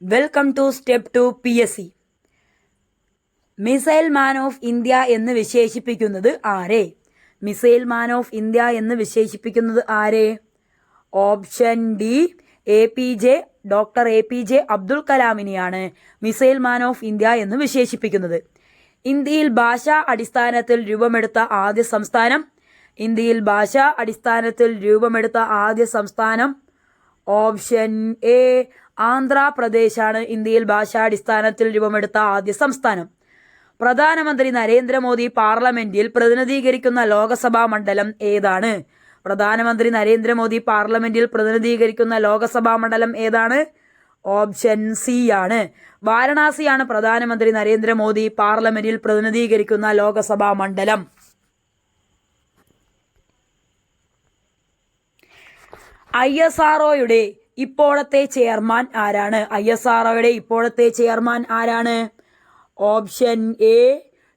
Welcome to step 2 PSC. Missile man of India എന്ന് വിശേഷിപ്പിക്കുന്നത് ആരെ? മിസൈൽ മാൻ ഓഫ് ഇന്ത്യ എന്ന് വിശേഷിപ്പിക്കുന്നത് ആരെ? Option D doctor APJ Abdul കലാമിനെയാണ് മിസൈൽ മാൻ ഓഫ് ഇന്ത്യ എന്ന് വിശേഷിപ്പിക്കുന്നത്. ഇന്ത്യയിൽ ഭാഷാ അടിസ്ഥാനത്തിൽ രൂപമെടുത്ത ആദ്യ സംസ്ഥാനം? ഇന്ത്യയിൽ ഭാഷാ അടിസ്ഥാനത്തിൽ രൂപമെടുത്ത ആദ്യ സംസ്ഥാനം ഓപ്ഷൻ എ ആന്ധ്രാപ്രദേശാണ് ഇന്ത്യയിൽ ഭാഷാടിസ്ഥാനത്തിൽ രൂപമെടുത്ത ആദ്യ സംസ്ഥാനം. പ്രധാനമന്ത്രി നരേന്ദ്രമോദി പാർലമെന്റിൽ പ്രതിനിധീകരിക്കുന്ന ലോകസഭാ മണ്ഡലം ഏതാണ്? പ്രധാനമന്ത്രി നരേന്ദ്രമോദി പാർലമെന്റിൽ പ്രതിനിധീകരിക്കുന്ന ലോകസഭാ മണ്ഡലം ഏതാണ്? ഓപ്ഷൻ സി ആണ്. വാരണാസിയാണ് പ്രധാനമന്ത്രി നരേന്ദ്രമോദി പാർലമെന്റിൽ പ്രതിനിധീകരിക്കുന്ന ലോകസഭാ മണ്ഡലം. ISROയുടെ ഇപ്പോഴത്തെ ചെയർമാൻ ആരാണ്? ISROയുടെ ഇപ്പോഴത്തെ ചെയർമാൻ ആരാണ്? ഓപ്ഷൻ എ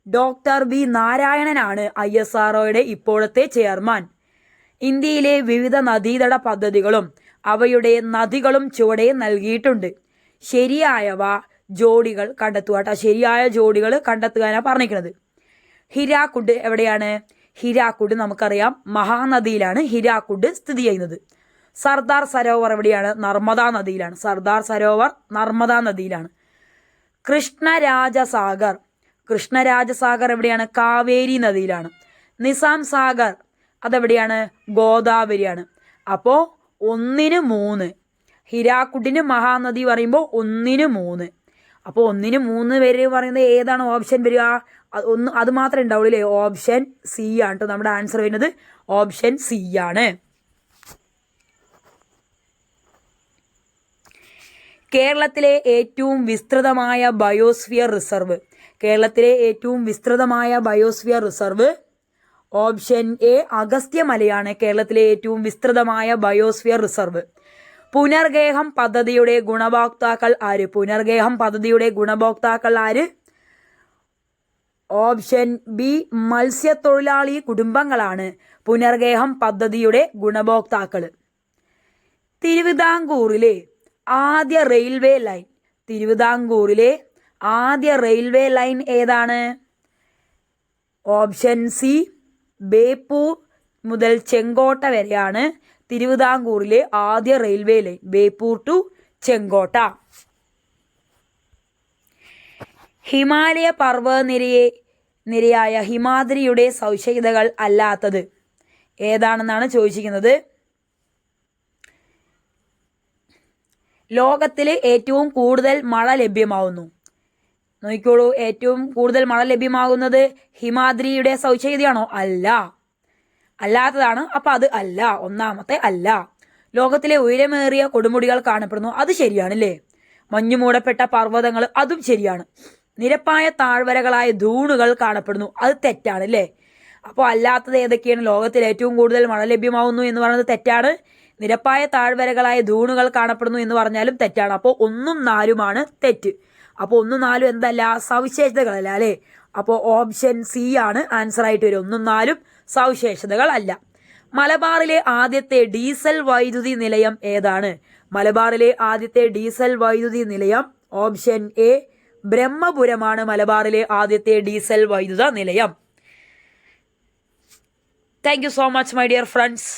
ഡോക്ടർ B നാരായണനാണ് ISROയുടെ ഇപ്പോഴത്തെ ചെയർമാൻ. ഇന്ത്യയിലെ വിവിധ നദീതട പദ്ധതികളും അവയുടെ നദികളും ചുവടെ നൽകിയിട്ടുണ്ട്. ശരിയായവ ജോഡികൾ കണ്ടെത്തുക. ശരിയായ ജോഡികൾ കണ്ടെത്തുകയാണ് പറഞ്ഞിരിക്കുന്നത്. ഹിരാക്കുഡ് എവിടെയാണ്? ഹിരാക്കുഡ് നമുക്കറിയാം മഹാനദിയിലാണ് ഹിരാക്കുഡ് സ്ഥിതി ചെയ്യുന്നത്. സർദാർ സരോവർ എവിടെയാണ്? നർമ്മദാ നദിയിലാണ്. സർദാർ സരോവർ നർമ്മദാ നദിയിലാണ്. കൃഷ്ണരാജസാഗർ എവിടെയാണ്? കാവേരി നദിയിലാണ്. നിസാം സാഗർ അതെവിടെയാണ്? ഗോദാവരിയാണ്. അപ്പോൾ 1-3. ഹിരാക്കുഡിന് മഹാനദി പറയുമ്പോൾ 1-3. അപ്പോൾ 1-3 പേര് പറയുന്നത് ഏതാണ് ഓപ്ഷൻ വരിക? അത് മാത്രമേ ഉണ്ടാവുള്ളൂ അല്ലേ? ഓപ്ഷൻ സി ആണ് കേട്ടോ. നമ്മുടെ ആൻസർ വരുന്നത് ഓപ്ഷൻ സി ആണ്. കേരളത്തിലെ ഏറ്റവും വിസ്തൃതമായ ബയോസ്ഫിയർ റിസർവ്? കേരളത്തിലെ ഏറ്റവും വിസ്തൃതമായ ബയോസ്ഫിയർ റിസർവ് ഓപ്ഷൻ എ അഗസ്ത്യമലയാണ് കേരളത്തിലെ ഏറ്റവും വിസ്തൃതമായ ബയോസ്ഫിയർ റിസർവ്. പുനർഗേഹം പദ്ധതിയുടെ ഗുണഭോക്താക്കൾ ആര്? പുനർഗേഹം പദ്ധതിയുടെ ഗുണഭോക്താക്കൾ ആര്? ഓപ്ഷൻ ബി മത്സ്യത്തൊഴിലാളി കുടുംബങ്ങളാണ് പുനർഗേഹം പദ്ധതിയുടെ ഗുണഭോക്താക്കൾ. തിരുവിതാംകൂറിലെ ആദ്യ റെയിൽവേ ലൈൻ? തിരുവിതാംകൂറിലെ ആദ്യ റെയിൽവേ ലൈൻ ഏതാണ്? ഓപ്ഷൻ സി ബേപ്പൂർ മുതൽ ചെങ്കോട്ട വരെയാണ് തിരുവിതാംകൂറിലെ ആദ്യ റെയിൽവേ ലൈൻ. ബേപ്പൂർ ടു ചെങ്കോട്ട. ഹിമാലയ പർവ്വതനിരയായ ഹിമാദ്രിയുടെ സവിശേഷതകൾ അല്ലാത്തത് ഏതാണെന്നാണ് ചോദിച്ചിരിക്കുന്നത്. ലോകത്തിൽ ഏറ്റവും കൂടുതൽ മഴ ലഭ്യമാവുന്നു. നോക്കിക്കോളൂ, ഏറ്റവും കൂടുതൽ മഴ ലഭ്യമാകുന്നത് ഹിമാദ്രിയുടെ സവിശേഷതയാണോ? അല്ല, അല്ലാത്തതാണ്. അപ്പം അത് അല്ല, ഒന്നാമത്തെ അല്ല. ലോകത്തിലെ ഉയരമേറിയ കൊടുമുടികൾ കാണപ്പെടുന്നു. അത് ശരിയാണല്ലേ. മഞ്ഞു മൂടപ്പെട്ട പർവ്വതങ്ങൾ, അതും ശരിയാണ്. നിരപ്പായ താഴ്വരകളായ ദൂണുകൾ കാണപ്പെടുന്നു. അത് തെറ്റാണ് അല്ലേ. അപ്പോൾ അല്ലാത്തത് ഏതൊക്കെയാണ്? ലോകത്തിൽ ഏറ്റവും കൂടുതൽ മഴ ലഭ്യമാവുന്നു എന്ന് പറയുന്നത് തെറ്റാണ്. നിരപ്പായ താഴ്വരകളായ ദൂണുകൾ കാണപ്പെടുന്നു എന്ന് പറഞ്ഞാലും തെറ്റാണ്. അപ്പോൾ 1-4 തെറ്റ്. അപ്പോൾ 1-4 എന്തല്ല? സവിശേഷതകളല്ല അല്ലേ. അപ്പോൾ ഓപ്ഷൻ സി ആണ് ആൻസർ ആയിട്ട് വരും. 1-4 സവിശേഷതകൾ അല്ല. മലബാറിലെ ആദ്യത്തെ ഡീസൽ വൈദ്യുതി നിലയം ഏതാണ്? മലബാറിലെ ആദ്യത്തെ ഡീസൽ വൈദ്യുതി നിലയം ഓപ്ഷൻ എ ബ്രഹ്മപുരമാണ് മലബാറിലെ ആദ്യത്തെ ഡീസൽ വൈദ്യുത നിലയം. Thank you so much my dear friends.